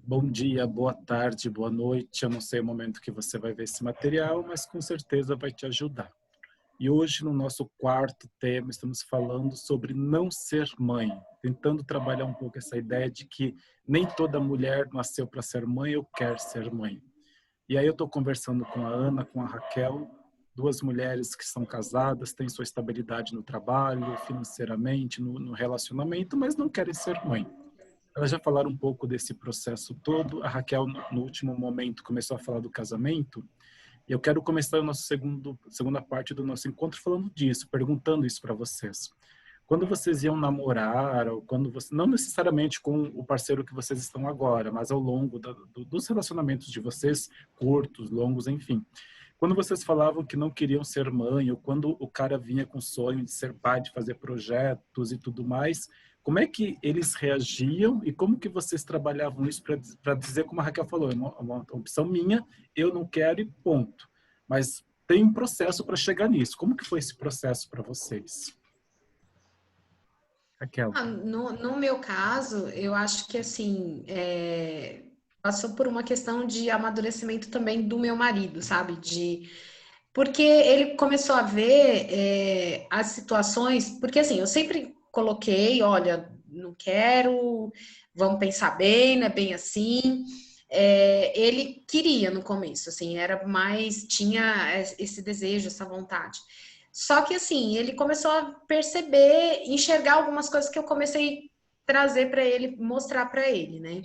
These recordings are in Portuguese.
Bom dia, boa tarde, boa noite. Eu não sei o momento que você vai ver esse material, mas com certeza vai te ajudar. E hoje, no nosso quarto tema, estamos falando sobre não ser mãe, tentando trabalhar um pouco essa ideia de que nem toda mulher nasceu para ser mãe ou quer ser mãe. E aí eu estou conversando com a Ana, com a Raquel, duas mulheres que são casadas, têm sua estabilidade no trabalho, financeiramente, no relacionamento, mas não querem ser mãe. Elas já falaram um pouco desse processo todo. A Raquel, no último momento, começou a falar do casamento. E eu quero começar a nossa segunda parte do nosso encontro falando disso, perguntando isso para vocês. Quando vocês iam namorar, ou quando você, não necessariamente com o parceiro que vocês estão agora, mas ao longo dos relacionamentos de vocês, curtos, longos, enfim. Quando vocês falavam que não queriam ser mãe, ou quando o cara vinha com o sonho de ser pai, de fazer projetos e tudo mais, como é que eles reagiam e como que vocês trabalhavam isso para dizer, como a Raquel falou, é uma opção minha, eu não quero e ponto. Mas tem um processo para chegar nisso. Como que foi esse processo para vocês? Raquel. No meu caso, eu acho que assim, passou por uma questão de amadurecimento também do meu marido, sabe? Porque ele começou a ver as situações, porque assim, eu sempre coloquei, olha, não quero, vamos pensar bem, não é bem assim. Ele queria no começo, assim, era mais, tinha esse desejo, essa vontade. Só que assim, ele começou a perceber, enxergar algumas coisas que eu comecei a trazer para ele, mostrar para ele, né?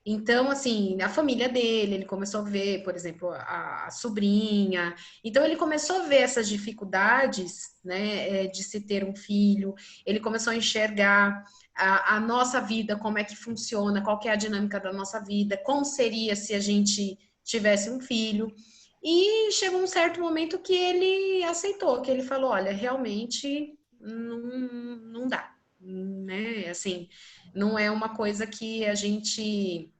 Então, assim, a família dele, ele começou a ver, por exemplo, a sobrinha. Então, ele começou a ver essas dificuldades, né, de se ter um filho. Ele começou a enxergar a nossa vida, como é que funciona, qual que é a dinâmica da nossa vida, como seria se a gente tivesse um filho. E chegou um certo momento que ele aceitou, que ele falou, olha, realmente não dá, né? Assim, não é uma coisa que a gente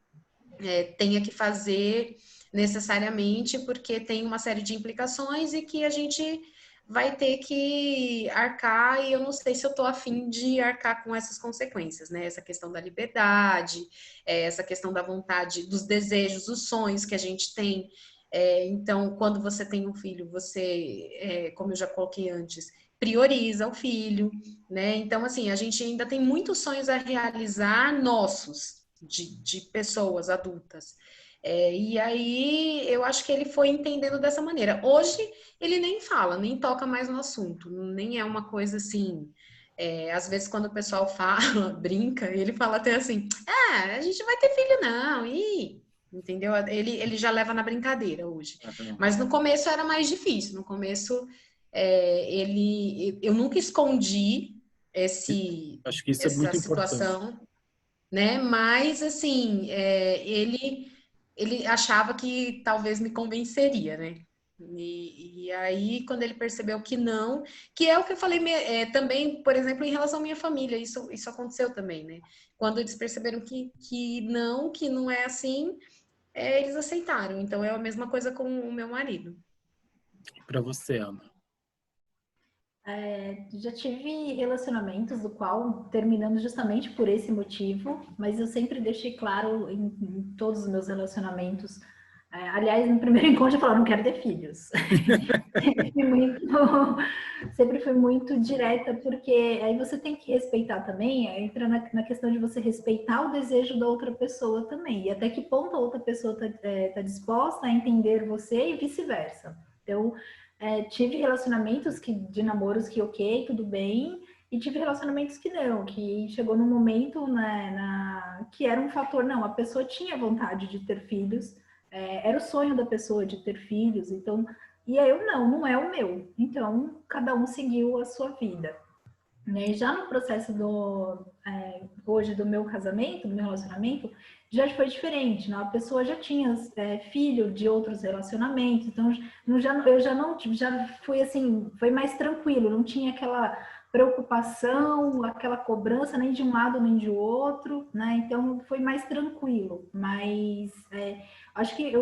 tenha que fazer necessariamente, porque tem uma série de implicações e que a gente vai ter que arcar, e eu não sei se eu estou afim de arcar com essas consequências, né? Essa questão da liberdade, essa questão da vontade, dos desejos, dos sonhos que a gente tem. Então, quando você tem um filho, você, como eu já coloquei antes, prioriza o filho, né? Então, assim, a gente ainda tem muitos sonhos a realizar nossos, de pessoas adultas. E aí eu acho que ele foi entendendo dessa maneira. Hoje ele nem fala, nem toca mais no assunto, nem é uma coisa assim. Às vezes, quando o pessoal fala, brinca, ele fala até assim: a gente vai ter filho, não, entendeu? Ele já leva na brincadeira hoje. Mas no começo era mais difícil. No começo, eu nunca escondi Acho que isso é essa muito importante. situação, né? Mas assim, ele achava que talvez me convenceria, né? E aí, quando ele percebeu que não, que é o que eu falei também, por exemplo, em relação à minha família, isso aconteceu também, né? Quando eles perceberam que não é assim, eles aceitaram. Então é a mesma coisa com o meu marido. Para você, Ana. Já tive relacionamentos do qual terminamos justamente por esse motivo, mas eu sempre deixei claro em todos os meus relacionamentos. Aliás, no primeiro encontro eu falava, não quero ter filhos. Sempre fui muito direta, porque aí você tem que respeitar também, entra na questão de você respeitar o desejo da outra pessoa também, e até que ponto a outra pessoa tá disposta a entender você e vice-versa. Então, tive relacionamentos de namoros que ok, tudo bem, e tive relacionamentos que não, que chegou num momento, né, que era um fator, não, a pessoa tinha vontade de ter filhos, era o sonho da pessoa de ter filhos, então, e aí eu não é o meu, então cada um seguiu a sua vida. Né? Já no processo hoje do meu casamento, do meu relacionamento, já foi diferente, né? A pessoa já tinha filho de outros relacionamentos, então eu já não já fui assim, foi mais tranquilo, não tinha aquela preocupação, aquela cobrança nem de um lado nem de outro, né? Então foi mais tranquilo, mas acho que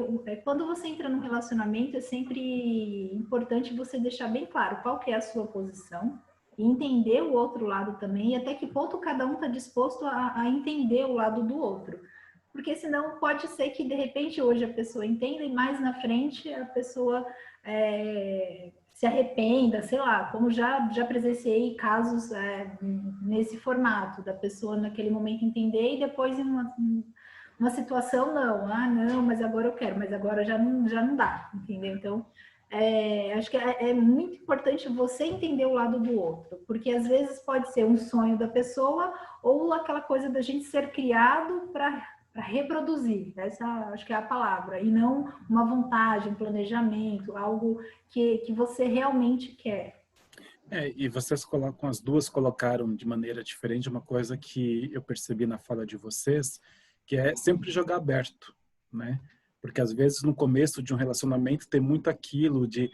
quando você entra num relacionamento é sempre importante você deixar bem claro qual que é a sua posição, e entender o outro lado também, e até que ponto cada um está disposto a entender o lado do outro. porque senão pode ser que de repente hoje a pessoa entenda e mais na frente a pessoa se arrependa, sei lá, como já presenciei casos nesse formato, da pessoa naquele momento entender e depois em uma situação não, mas agora eu quero, mas agora já não dá, entendeu? Então, acho que é muito importante você entender o lado do outro, porque às vezes pode ser um sonho da pessoa ou aquela coisa da gente ser criado para reproduzir, essa acho que é a palavra, e não uma vontade, um planejamento, algo que você realmente quer. E vocês colocam, as duas colocaram de maneira diferente uma coisa que eu percebi na fala de vocês, que é sempre jogar aberto, né? Porque às vezes no começo de um relacionamento tem muito aquilo de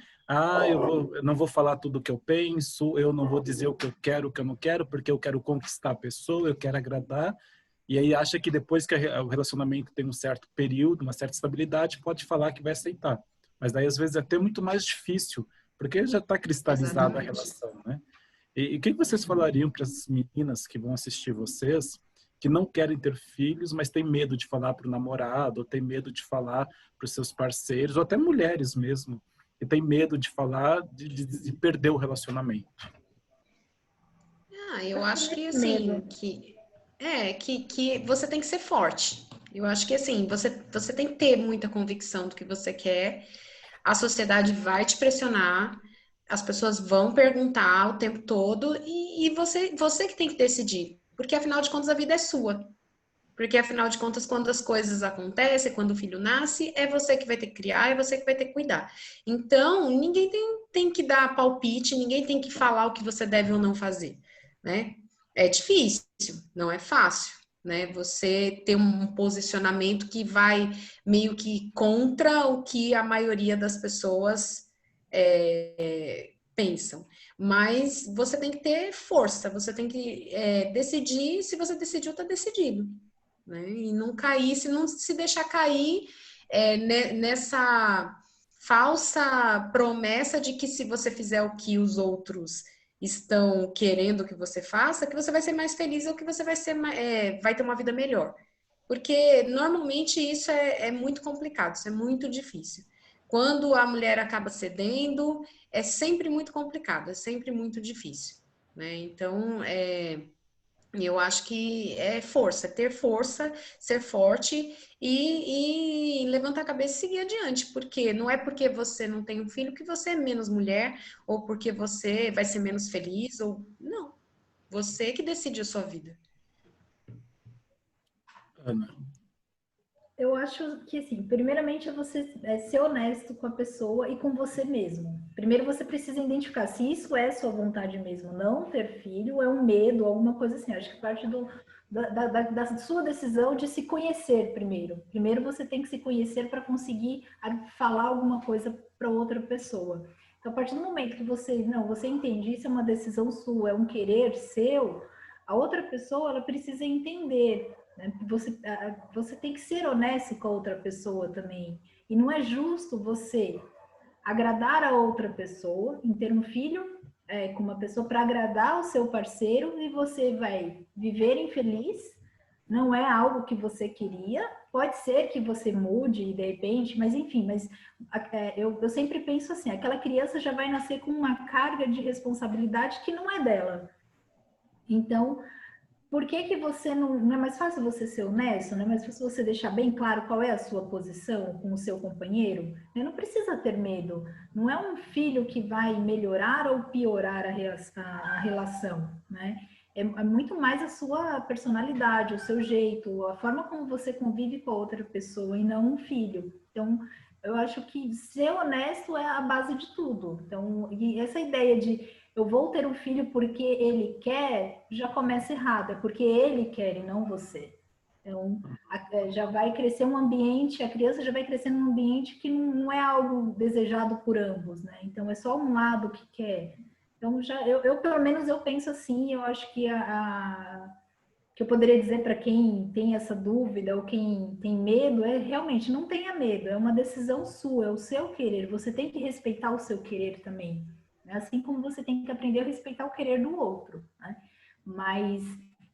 eu não vou falar tudo o que eu penso, eu não vou dizer o que eu quero, o que eu não quero, porque eu quero conquistar a pessoa, eu quero agradar. E aí acha que depois que o relacionamento tem um certo período, uma certa estabilidade, pode falar que vai aceitar. Mas daí às vezes é até muito mais difícil, porque já está cristalizada a Exatamente. relação, né? E o que vocês falariam para as meninas que vão assistir vocês, que não querem ter filhos, mas têm medo de falar para o namorado, ou têm medo de falar para os seus parceiros, ou até mulheres mesmo, que têm medo de falar, de perder o relacionamento? Eu acho que Medo. assim, que você tem que ser forte. Eu acho que assim, você tem que ter muita convicção do que você quer. A sociedade vai te pressionar, as pessoas vão perguntar o tempo todo e você que tem que decidir. Porque afinal de contas a vida é sua. Porque afinal de contas, quando as coisas acontecem, quando o filho nasce, é você que vai ter que criar, é você que vai ter que cuidar. Então, ninguém tem que dar palpite, ninguém tem que falar o que você deve ou não fazer, né? É difícil, não é fácil, né? Você ter um posicionamento que vai meio que contra o que a maioria das pessoas pensam. Mas você tem que ter força, você tem que decidir, se você decidiu, está decidido, né? E não cair, se não se deixar cair nessa falsa promessa de que se você fizer o que os outros estão querendo que você faça, que você vai ser mais feliz ou que você vai ter uma vida melhor. Porque normalmente isso é muito complicado, isso é muito difícil. Quando a mulher acaba cedendo, é sempre muito complicado, é sempre muito difícil, né? Então, eu acho que é força, ter força, ser forte e levantar a cabeça e seguir adiante, porque não é porque você não tem um filho que você é menos mulher ou porque você vai ser menos feliz ou não. Você que decide a sua vida. Ana? Eu acho que, assim, primeiramente é você ser honesto com a pessoa e com você mesmo. Primeiro você precisa identificar se isso é sua vontade mesmo, não ter filho, é um medo, alguma coisa assim. Acho que parte da sua decisão de se conhecer primeiro. Primeiro você tem que se conhecer para conseguir falar alguma coisa para outra pessoa. Então, a partir do momento que você entende, isso é uma decisão sua, é um querer seu, a outra pessoa, ela precisa entender. Você tem que ser honesto com a outra pessoa também. E não é justo você agradar a outra pessoa em ter um filho com uma pessoa para agradar o seu parceiro e você vai viver infeliz. Não é algo que você queria. Pode ser que você mude de repente, mas enfim, eu sempre penso assim, aquela criança já vai nascer com uma carga de responsabilidade que não é dela. Então, por que você não é mais fácil você ser honesto? Não é mais fácil você deixar bem claro qual é a sua posição com o seu companheiro? Não precisa ter medo. Não é um filho que vai melhorar ou piorar a relação, né? É muito mais a sua personalidade, o seu jeito, a forma como você convive com a outra pessoa e não um filho. Então, eu acho que ser honesto é a base de tudo. Então, e essa ideia de eu vou ter um filho porque ele quer, já começa errado, é porque ele quer e não você. Então, já vai crescer um ambiente, a criança já vai crescer num ambiente que não é algo desejado por ambos, né? Então, é só um lado que quer. Então, eu pelo menos, eu penso assim, eu acho que que eu poderia dizer para quem tem essa dúvida ou quem tem medo é realmente não tenha medo, é uma decisão sua, é o seu querer, você tem que respeitar o seu querer também. Assim como você tem que aprender a respeitar o querer do outro, né? Mas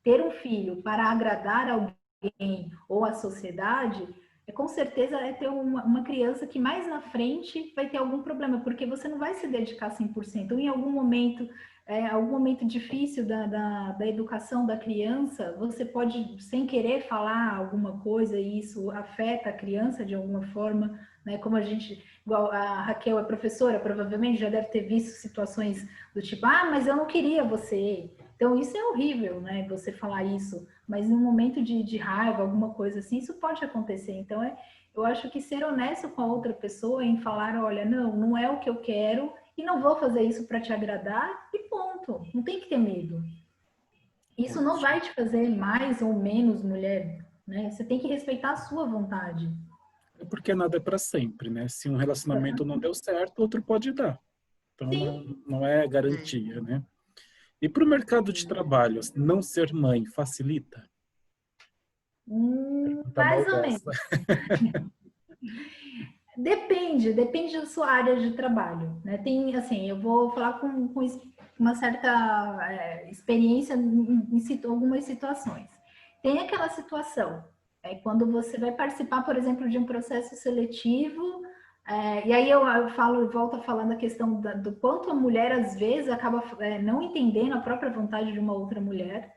ter um filho para agradar alguém alguém ou a sociedade, com certeza é ter uma criança que mais na frente vai ter algum problema, porque você não vai se dedicar 100%. Ou em algum momento difícil da educação da criança, você pode, sem querer, falar alguma coisa e isso afeta a criança de alguma forma, né? Como igual a Raquel é professora, provavelmente já deve ter visto situações do tipo, mas eu não queria você. Então, isso é horrível, né? Você falar isso. Mas num momento de raiva, alguma coisa assim, isso pode acontecer. Então, eu acho que ser honesto com a outra pessoa em falar, olha, não é o que eu quero e não vou fazer isso para te agradar e ponto. Não tem que ter medo. Isso não vai te fazer mais ou menos mulher, né? Você tem que respeitar a sua vontade. Porque nada é para sempre, né? Se um relacionamento não deu certo, outro pode dar. Então, não é garantia, né? E para o mercado de trabalho, não ser mãe facilita? Mais ou menos. Depende da sua área de trabalho, né? Tem, assim, eu vou falar com uma certa experiência em algumas situações. Tem aquela situação, quando você vai participar, por exemplo, de um processo seletivo, e aí eu volto falando a questão do quanto a mulher, às vezes, acaba não entendendo a própria vontade de uma outra mulher.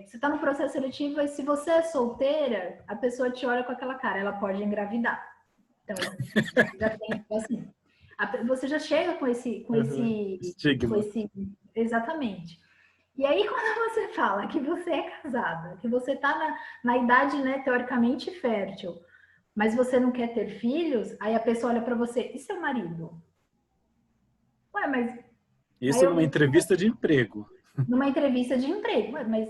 Você está no processo seletivo e se você é solteira, a pessoa te olha com aquela cara, ela pode engravidar. Então, já tem, assim, você já chega com esse estigma. Exatamente. E aí, quando você fala que você é casada, que você está na idade, né, teoricamente fértil, mas você não quer ter filhos, aí a pessoa olha para você, e seu marido? Ué, mas... Isso numa entrevista de emprego. Numa entrevista de emprego, mas,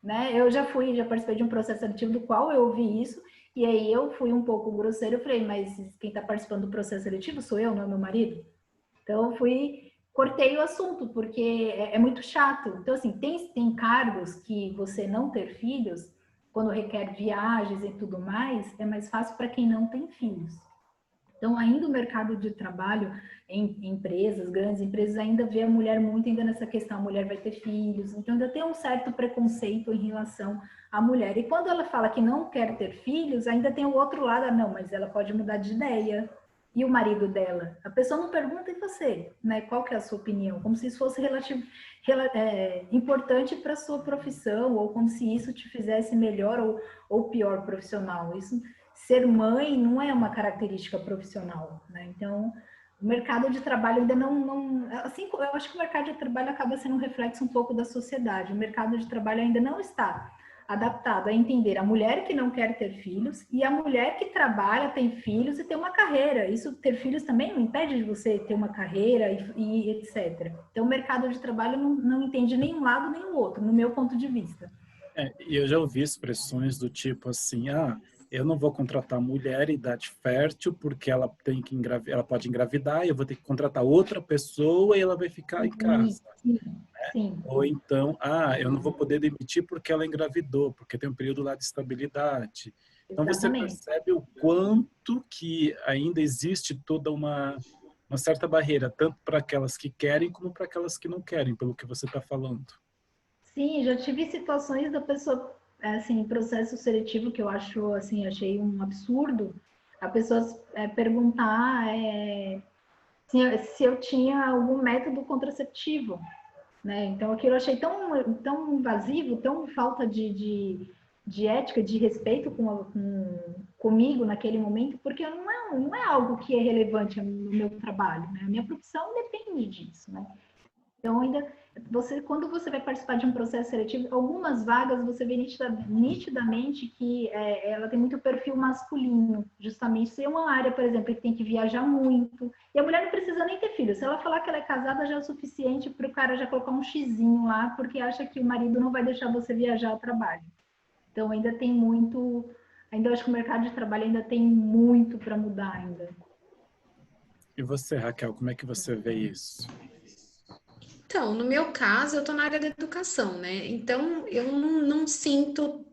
né, eu já participei de um processo seletivo do qual eu ouvi isso, e aí eu fui um pouco grosseiro, eu falei, mas quem está participando do processo seletivo sou eu, não é meu marido? Então, cortei o assunto, porque é muito chato. Então, assim, tem cargos que você não ter filhos, quando requer viagens e tudo mais, é mais fácil para quem não tem filhos. Então, ainda o mercado de trabalho em empresas, grandes empresas, ainda vê a mulher muito ainda nessa questão, a mulher vai ter filhos, então ainda tem um certo preconceito em relação à mulher. E quando ela fala que não quer ter filhos, ainda tem o outro lado, não, mas ela pode mudar de ideia. E o marido dela? A pessoa não pergunta, e você? Né? Qual que é a sua opinião? Como se isso fosse importante para a sua profissão, ou como se isso te fizesse melhor ou pior profissional. Isso... Ser mãe não é uma característica profissional, né? Então, o mercado de trabalho ainda assim, eu acho que o mercado de trabalho acaba sendo um reflexo um pouco da sociedade. O mercado de trabalho ainda não está adaptado a entender a mulher que não quer ter filhos e a mulher que trabalha, tem filhos e tem uma carreira. Isso, ter filhos também não impede de você ter uma carreira e etc. Então, o mercado de trabalho não entende nem um lado nem o outro, no meu ponto de vista. E eu já ouvi expressões do tipo assim, eu não vou contratar mulher em idade fértil porque ela tem que ela pode engravidar e eu vou ter que contratar outra pessoa e ela vai ficar em casa. Sim. Ou então, eu não vou poder demitir porque ela engravidou, porque tem um período lá de estabilidade. Então você percebe o quanto que ainda existe toda uma certa barreira, tanto para aquelas que querem como para aquelas que não querem, pelo que você está falando. Sim, já tive situações da pessoa, assim, processo seletivo que eu achei um absurdo, a pessoa perguntar se eu tinha algum método contraceptivo, né? Então, aquilo eu achei tão invasivo, tão falta de ética, de respeito comigo naquele momento, porque não é algo que é relevante no meu trabalho, né? A minha profissão depende disso, né? Então, quando você vai participar de um processo seletivo, algumas vagas você vê nitidamente que ela tem muito perfil masculino, justamente. Se é uma área, por exemplo, que tem que viajar muito, e a mulher não precisa nem ter filho. Se ela falar que ela é casada, já é o suficiente para o cara já colocar um xizinho lá, porque acha que o marido não vai deixar você viajar ao trabalho. Então, ainda tem muito... Ainda acho que o mercado de trabalho ainda tem muito para mudar ainda. E você, Raquel, como é que você vê isso? Então, no meu caso, eu estou na área da educação, né? Então, eu não sinto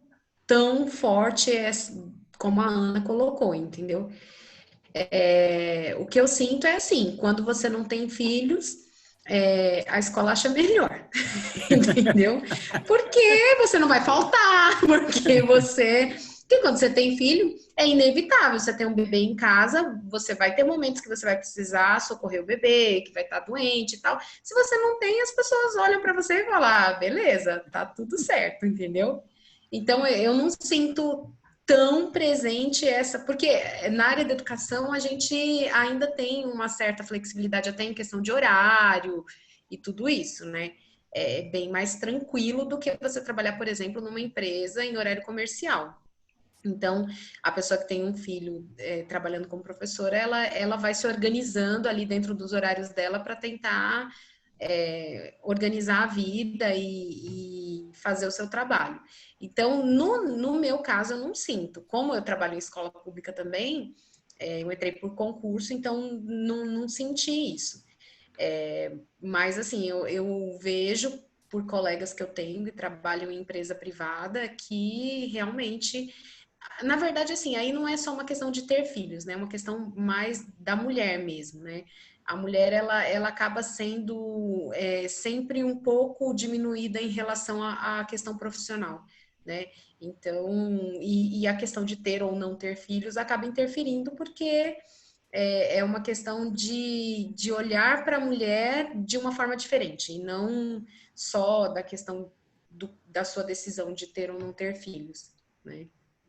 tão forte como a Ana colocou, entendeu? O que eu sinto é assim, quando você não tem filhos, a escola acha melhor. Entendeu? Porque você não vai faltar, porque quando você tem filho, é inevitável. Você tem um bebê em casa, você vai ter momentos que você vai precisar socorrer o bebê, que vai estar doente e tal. Se você não tem, as pessoas olham para você e falam, ah, beleza, tá tudo certo, entendeu? Então, eu não sinto tão presente essa, porque na área da educação a gente ainda tem uma certa flexibilidade até em questão de horário e tudo isso, né? É bem mais tranquilo do que você trabalhar, por exemplo, numa empresa em horário comercial. Então, a pessoa que tem um filho trabalhando como professora, ela vai se organizando ali dentro dos horários dela para tentar organizar a vida e fazer o seu trabalho. Então, no meu caso, eu não sinto. Como eu trabalho em escola pública também, eu entrei por concurso, então não senti isso. Mas, assim, eu vejo por colegas que eu tenho que trabalham em empresa privada que realmente, na verdade, assim, aí não é só uma questão de ter filhos, né? É uma questão mais da mulher mesmo, né? A mulher, ela acaba sendo sempre um pouco diminuída em relação à questão profissional, né? Então, e a questão de ter ou não ter filhos acaba interferindo porque é uma questão de olhar para a mulher de uma forma diferente, e não só da questão da sua decisão de ter ou não ter filhos, né?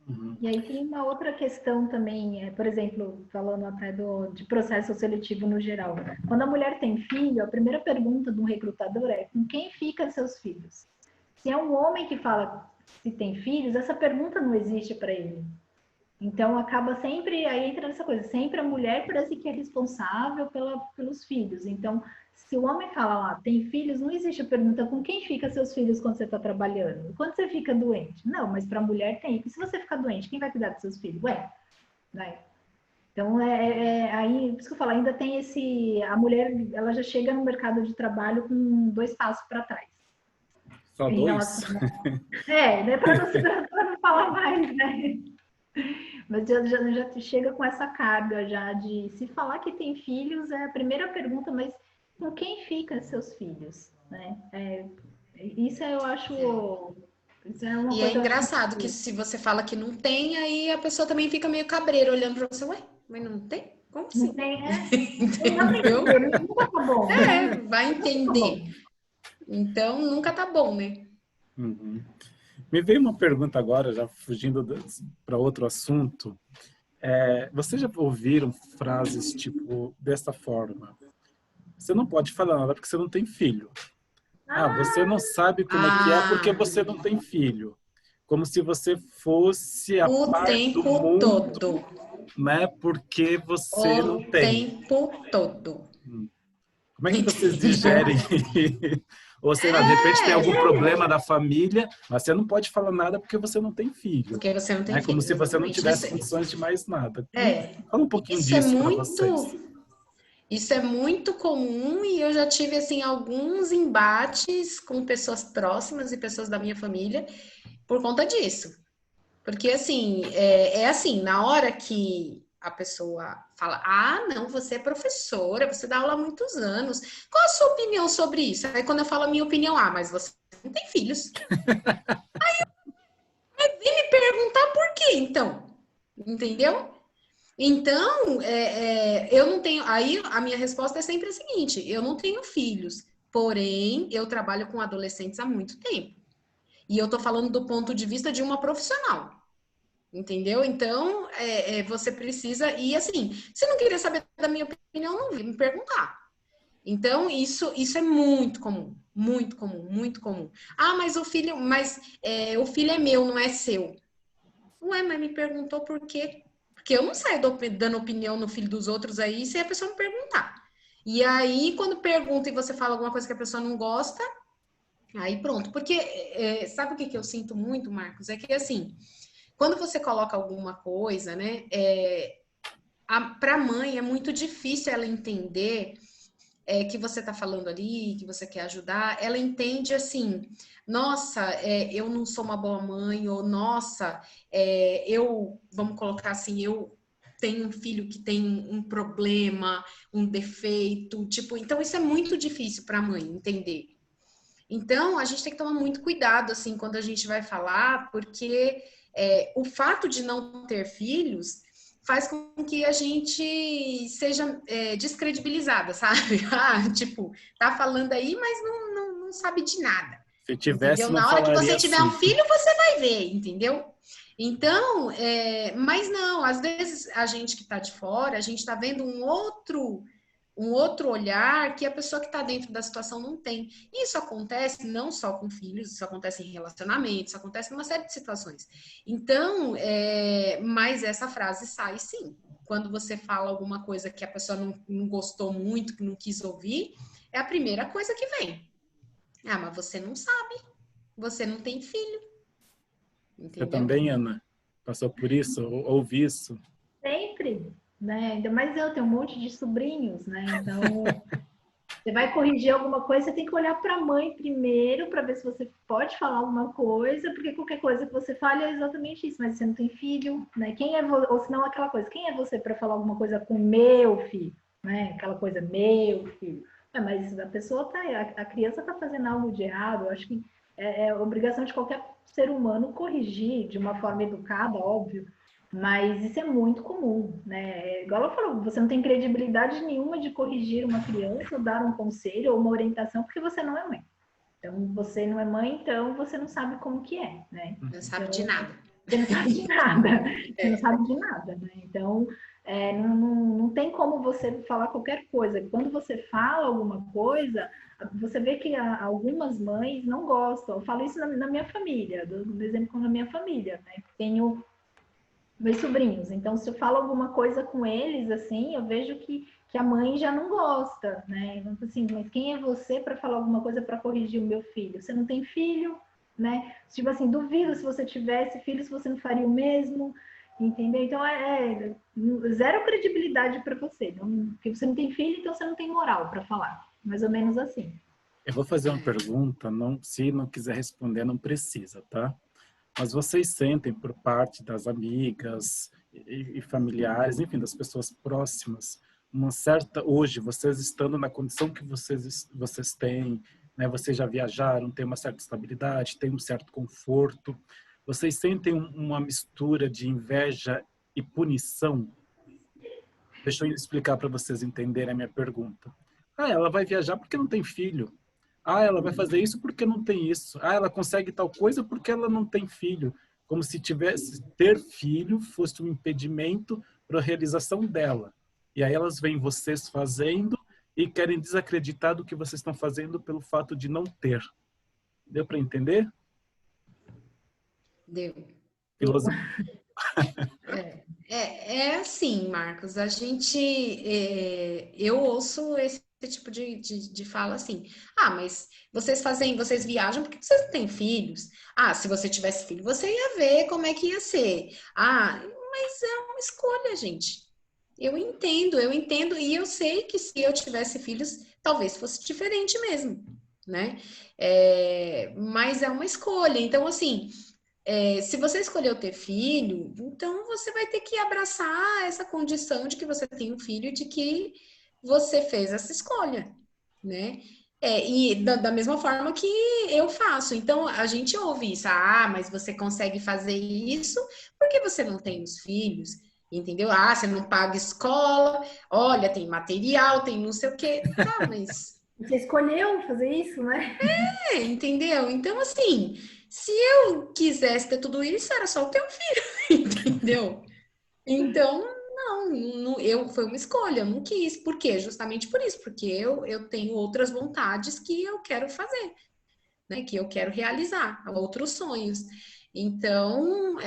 Uhum. E aí tem uma outra questão também, por exemplo, falando até de processo seletivo no geral. Quando a mulher tem filho, a primeira pergunta do recrutador é: com quem ficam seus filhos? Se é um homem que fala se tem filhos, essa pergunta não existe para ele. Então, acaba sempre, aí entra nessa coisa, sempre a mulher parece que é responsável pelos filhos. Então, se o homem fala lá, tem filhos, não existe a pergunta com quem fica seus filhos quando você está trabalhando? Quando você fica doente? Não, mas para a mulher tem. E se você ficar doente, quem vai cuidar dos seus filhos? Ué, né? Então, aí, por isso que eu falo, ainda tem a mulher, ela já chega no mercado de trabalho com 2 passos para trás. Só Em 2? relação, né, para não falar mais, né? Mas já chega com essa carga já de se falar que tem filhos, é a primeira pergunta, mas com quem ficam seus filhos, né? Isso eu acho, isso é uma E é coisa, eu acho engraçado que que se você fala que não tem, aí a pessoa também fica meio cabreira olhando para você, ué, mas não tem? Como não assim? tem, não dá para Entendeu? entender, nunca tá bom, né? Vai Nunca tá bom. entender. Então, nunca tá bom, né? Uhum. Me veio uma pergunta agora, já fugindo para outro assunto. Vocês já ouviram frases tipo dessa forma? Você não pode falar nada porque você não tem filho. Ah, você não sabe como é que é porque Ah, você não tem filho. Como se você fosse a o par do tempo todo. mundo, né? Porque você não O tem. tempo todo. Como é que vocês Entendeu? digerem? Ou sei lá, de repente tem algum problema da família, mas você não pode falar nada porque você não tem filho. Porque você não tem É como filhos, se você não exatamente. tivesse condições de mais nada. É, Fala um pouquinho isso é disso para vocês. muito, isso é muito comum e eu já tive assim alguns embates com pessoas próximas e pessoas da minha família por conta disso. Porque assim, assim, na hora que a pessoa fala, ah, não, você é professora, você dá aula há muitos anos. Qual a sua opinião sobre isso? Aí quando eu falo a minha opinião, ah, mas você não tem filhos. Vem me perguntar por quê, então? Entendeu? Então, eu não tenho. Aí a minha resposta é sempre a seguinte: eu não tenho filhos, porém eu trabalho com adolescentes há muito tempo. E eu tô falando do ponto de vista de uma profissional. Entendeu? Então, você precisa. E assim, se não queria saber da minha opinião, não vem me perguntar. Então, isso é muito comum. Muito comum, muito comum. Ah, mas o filho é meu, não é seu. Ué, mas me perguntou por quê? Porque eu não saio dando opinião no filho dos outros aí se a pessoa me perguntar. E aí, quando pergunta e você fala alguma coisa que a pessoa não gosta, aí pronto. Porque sabe o que eu sinto muito, Marcos? É que assim, quando você coloca alguma coisa, né? Para a mãe é muito difícil ela entender que você está falando ali, que você quer ajudar, ela entende assim, nossa, eu não sou uma boa mãe, ou nossa, vamos colocar assim, eu tenho um filho que tem um problema, um defeito, tipo, então isso é muito difícil para a mãe entender. Então, a gente tem que tomar muito cuidado, assim, quando a gente vai falar, porque o fato de não ter filhos faz com que a gente seja descredibilizada, sabe? Ah, tipo, tá falando aí, mas não sabe de nada. Se tivesse, Entendeu? não Na hora que falaria você tiver assim. um filho, você vai ver, entendeu? Então, mas não, às vezes a gente que está de fora, a gente está vendo um outro olhar que a pessoa que está dentro da situação não tem. Isso acontece não só com filhos, isso acontece em relacionamentos, isso acontece em uma série de situações. Então, mas essa frase sai sim. Quando você fala alguma coisa que a pessoa não gostou muito, que não quis ouvir, é a primeira coisa que vem. Ah, mas você não sabe, você não tem filho, Você entendeu? também, Ana, passou por isso? Ouvi isso? Sempre, né? Ainda mais eu tenho um monte de sobrinhos, né? Então, você vai corrigir alguma coisa, você tem que olhar para a mãe primeiro para ver se você pode falar alguma coisa, porque qualquer coisa que você fale é exatamente isso, mas você não tem filho, né? Quem é ou se não aquela coisa, quem é você para falar alguma coisa com meu filho, né? Aquela coisa meu filho. Mas a pessoa tá, a criança tá fazendo algo de errado, eu acho que é obrigação de qualquer ser humano corrigir de uma forma educada, óbvio, mas isso é muito comum, né? Igual ela falou, você não tem credibilidade nenhuma de corrigir uma criança, ou dar um conselho ou uma orientação, porque você não é mãe. Então, você não é mãe, então você não sabe como que é, né? Não sabe de Então, nada. você não sabe de nada. Você não sabe de nada, né? Então, não tem como você falar qualquer coisa. Quando você fala alguma coisa, você vê que algumas mães não gostam. Eu falo isso na minha família, do exemplo da minha família, né? Tenho meus sobrinhos. Então, se eu falo alguma coisa com eles, assim, eu vejo que a mãe já não gosta, né? Então, assim, mas quem é você para falar alguma coisa para corrigir o meu filho? Você não tem filho, né? Tipo assim, duvido se você tivesse filho, se você não faria o mesmo, entendeu? Então, zero credibilidade para você. Não, porque você não tem filho, então você não tem moral para falar. Mais ou menos assim. Eu vou fazer uma pergunta, não, se não quiser responder, não precisa, tá? Mas vocês sentem por parte das amigas e familiares, enfim, das pessoas próximas, uma certa, hoje, vocês estando na condição que vocês têm, né, vocês já viajaram, têm uma certa estabilidade, têm um certo conforto, vocês sentem uma mistura de inveja e punição? Deixa eu explicar para vocês entenderem a minha pergunta. Ah, ela vai viajar porque não tem filho. Ah, ela vai fazer isso porque não tem isso. Ah, ela consegue tal coisa porque ela não tem filho. Como se tivesse ter filho fosse um impedimento para a realização dela. E aí elas veem vocês fazendo e querem desacreditar do que vocês estão fazendo pelo fato de não ter. Deu para entender? Deu. Filosofia. É assim, Marcos, eu ouço esse tipo de fala assim, ah, mas vocês viajam porque vocês não têm filhos. Ah, se você tivesse filho, você ia ver como é que ia ser. Ah, mas é uma escolha, gente. Eu entendo, e eu sei que se eu tivesse filhos, talvez fosse diferente mesmo, né? Mas é uma escolha. Então, assim, se você escolheu ter filho, então você vai ter que abraçar essa condição de que você tem um filho, de que você fez essa escolha, né? E da mesma forma que eu faço. Então, a gente ouve isso. Ah, mas você consegue fazer isso porque você não tem os filhos, entendeu? Ah, você não paga escola, olha, tem material, tem não sei o quê. Tá, mas Você escolheu fazer isso, né? entendeu? Então, assim, se eu quisesse ter tudo isso, era só eu ter um filho, entendeu? Então, foi uma escolha, eu não quis. Por quê? Justamente por isso, porque eu tenho outras vontades que eu quero fazer, né? Que eu quero realizar, outros sonhos. Então,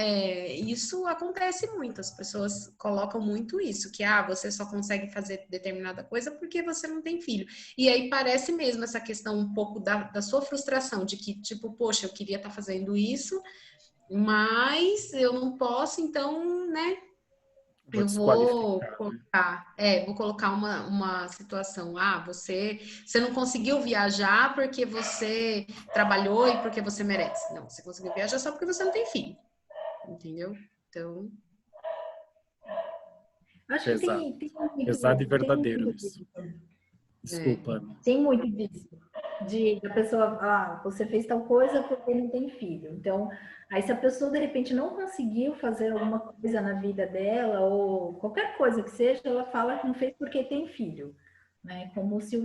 isso acontece muito. As pessoas colocam muito isso, que você só consegue fazer determinada coisa porque você não tem filho. E aí parece mesmo essa questão um pouco da sua frustração, de que, tipo, poxa, eu queria estar fazendo isso, mas eu não posso, então, né? Vou Eu vou desqualificar, né? colocar, vou colocar uma situação. Ah, você não conseguiu viajar porque você trabalhou e porque você merece. Não, você conseguiu viajar só porque você não tem filho. Entendeu? Então, Acho que Pesado. tem Pesado e muito, verdadeiro isso. é, Desculpa, Ana. tem muito disso. da pessoa, você fez tal coisa porque não tem filho. Então, aí se a pessoa de repente não conseguiu fazer alguma coisa na vida dela, ou qualquer coisa que seja, ela fala que não fez porque tem filho, né? Como se,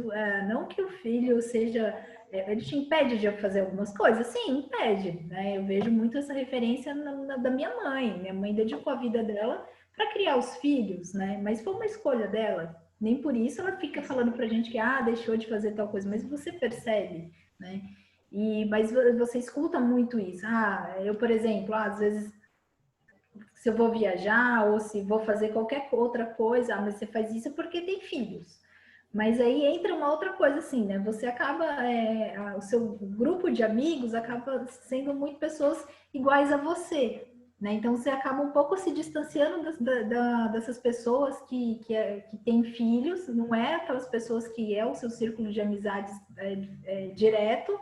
não que o filho seja, ele te impede de fazer algumas coisas, sim, impede, né? Eu vejo muito essa referência da minha mãe. Minha mãe dedicou a vida dela para criar os filhos, né? Mas foi uma escolha dela. Nem por isso ela fica falando pra gente que deixou de fazer tal coisa, mas você percebe, né? Mas você escuta muito isso. Eu, por exemplo, às vezes se eu vou viajar ou se vou fazer qualquer outra coisa, mas você faz isso porque tem filhos. Mas aí entra uma outra coisa assim, né? Você acaba, o seu grupo de amigos acaba sendo muito pessoas iguais a você, né? Então você acaba um pouco se distanciando dessas pessoas que têm filhos, não é aquelas pessoas que é o seu círculo de amizades direto,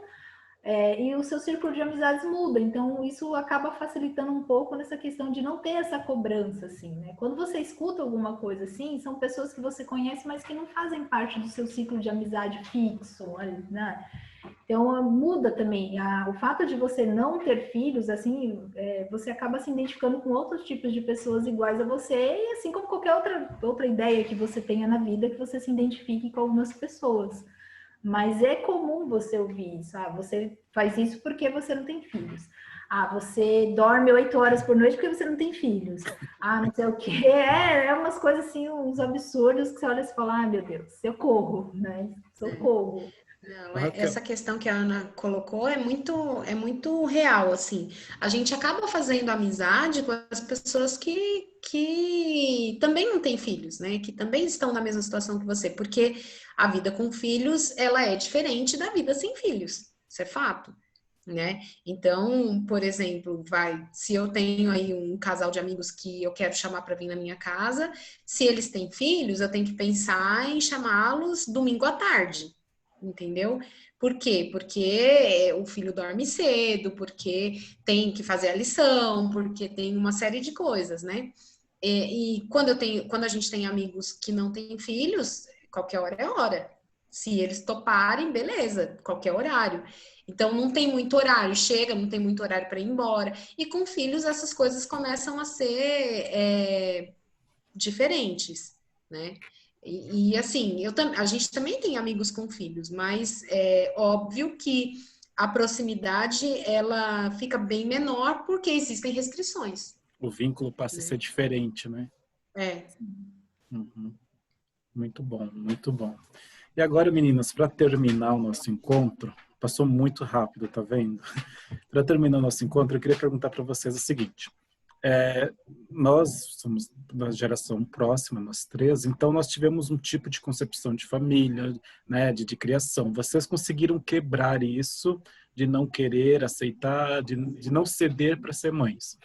e o seu círculo de amizades muda, então isso acaba facilitando um pouco nessa questão de não ter essa cobrança, assim, né? Quando você escuta alguma coisa assim, são pessoas que você conhece, mas que não fazem parte do seu ciclo de amizade fixo, né? Então muda também. O fato de você não ter filhos, assim, você acaba se identificando com outros tipos de pessoas iguais a você, e assim como qualquer outra ideia que você tenha na vida, que você se identifique com algumas pessoas. Mas é comum você ouvir isso. Você faz isso porque você não tem filhos. Você dorme 8 horas por noite porque você não tem filhos. Não sei o quê. Umas coisas assim, uns absurdos que você olha e fala, meu Deus, socorro, né? Socorro. Não, essa questão que a Ana colocou é muito real, assim. A gente acaba fazendo amizade com as pessoas que também não têm filhos, né? Que também estão na mesma situação que você, porque a vida com filhos, ela é diferente da vida sem filhos. Isso é fato, né? Então, por exemplo, se eu tenho aí um casal de amigos que eu quero chamar para vir na minha casa, se eles têm filhos, eu tenho que pensar em chamá-los domingo à tarde. Entendeu? Por quê? Porque o filho dorme cedo, porque tem que fazer a lição, porque tem uma série de coisas, né? E quando a gente tem amigos que não têm filhos, qualquer hora é hora. Se eles toparem, beleza, qualquer horário. Então não tem muito horário, chega, não tem muito horário para ir embora. E com filhos essas coisas começam a ser diferentes, né? Assim, a gente também tem amigos com filhos, mas é óbvio que a proximidade ela fica bem menor porque existem restrições. O vínculo passa a ser diferente, né? É. Uhum. Muito bom, muito bom. E agora, meninas, para terminar o nosso encontro, passou muito rápido, tá vendo? Para terminar o nosso encontro, eu queria perguntar para vocês o seguinte. Nós somos da geração próxima, nós três, então nós tivemos um tipo de concepção de família, né, de criação. Vocês conseguiram quebrar isso, de não querer aceitar, de não ceder para ser mães.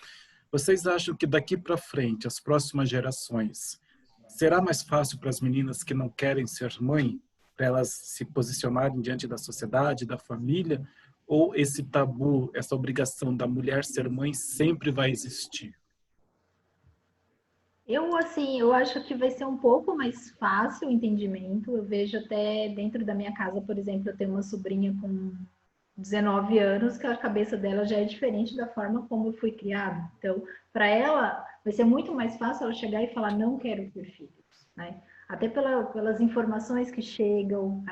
Vocês acham que daqui para frente, as próximas gerações, será mais fácil para as meninas que não querem ser mãe, para elas se posicionarem diante da sociedade, da família, ou esse tabu, essa obrigação da mulher ser mãe sempre vai existir? Eu acho que vai ser um pouco mais fácil o entendimento. Eu vejo até dentro da minha casa, por exemplo, eu tenho uma sobrinha com 19 anos, que a cabeça dela já é diferente da forma como eu fui criada. Então, para ela, vai ser muito mais fácil ela chegar e falar, não quero ter filhos, né? Até pelas informações que chegam,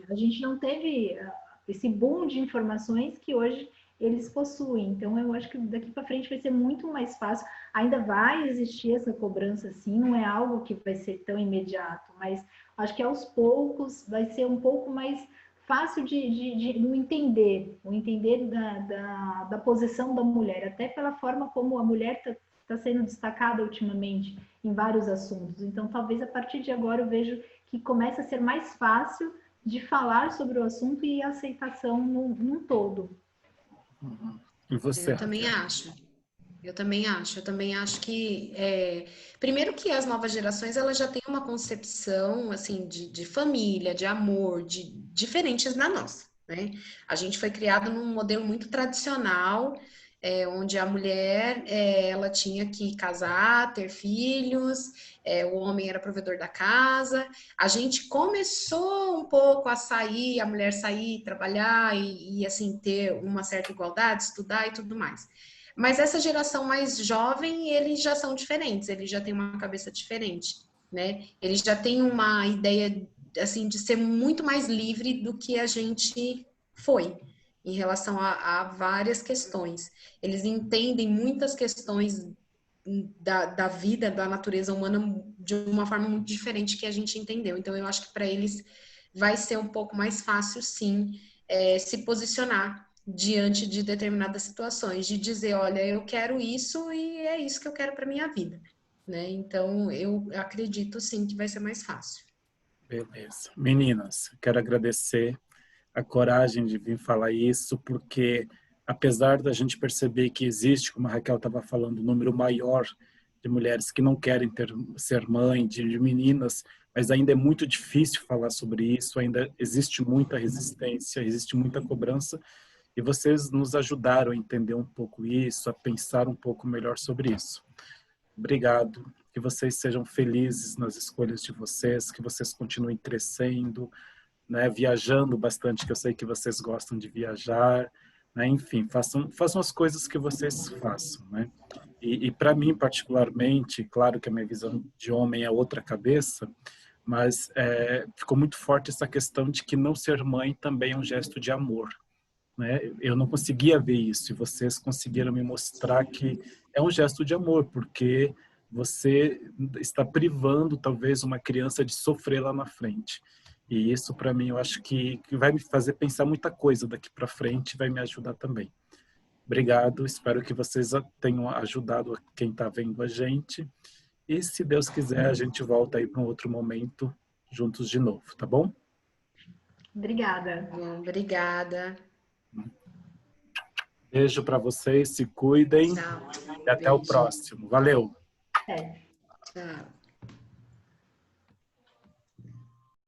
a gente não teve esse boom de informações que hoje eles possuem. Então, eu acho que daqui para frente vai ser muito mais fácil. Ainda vai existir essa cobrança, sim, não é algo que vai ser tão imediato, mas acho que aos poucos vai ser um pouco mais fácil de entender, o entender da posição da mulher, até pela forma como a mulher está sendo destacada ultimamente em vários assuntos. Então, talvez a partir de agora eu vejo que começa a ser mais fácil de falar sobre o assunto e a aceitação num todo. Uhum. E você, Eu também Raquel? acho. Eu também acho que primeiro que as novas gerações elas já têm uma concepção assim de família, de amor, diferentes da nossa, né? A gente foi criado num modelo muito tradicional, onde a mulher ela tinha que casar, ter filhos, o homem era provedor da casa. A gente começou um pouco a sair, a mulher sair, trabalhar e assim ter uma certa igualdade, estudar e tudo mais. Mas essa geração mais jovem, eles já são diferentes, eles já têm uma cabeça diferente, né? Eles já têm uma ideia assim de ser muito mais livre do que a gente foi em relação a várias questões. Eles entendem muitas questões da vida, da natureza humana de uma forma muito diferente que a gente entendeu. Então, eu acho que para eles vai ser um pouco mais fácil, sim, se posicionar diante de determinadas situações, de dizer, olha, eu quero isso e é isso que eu quero para minha vida, né? Então, eu acredito, sim, que vai ser mais fácil. Beleza. Meninas, quero agradecer a coragem de vir falar isso, porque apesar da gente perceber que existe, como a Raquel estava falando, um número maior de mulheres que não querem ser mãe, de meninas, mas ainda é muito difícil falar sobre isso, ainda existe muita resistência, existe muita cobrança, e vocês nos ajudaram a entender um pouco isso, a pensar um pouco melhor sobre isso. Obrigado, que vocês sejam felizes nas escolhas de vocês, que vocês continuem crescendo, né, viajando bastante, que eu sei que vocês gostam de viajar, né, enfim, façam as coisas que vocês façam, né? E para mim, particularmente, claro que a minha visão de homem é outra cabeça, mas ficou muito forte essa questão de que não ser mãe também é um gesto de amor, né? Eu não conseguia ver isso, e vocês conseguiram me mostrar que é um gesto de amor, porque você está privando talvez uma criança de sofrer lá na frente. E isso para mim eu acho que vai me fazer pensar muita coisa daqui para frente, vai me ajudar também. Obrigado, espero que vocês tenham ajudado quem está vendo a gente. E se Deus quiser, a gente volta aí para um outro momento juntos de novo, tá bom? Obrigada. Bom, obrigada. Beijo para vocês, se cuidem. Tchau. E até o Beijo. próximo. Valeu! É. Tchau.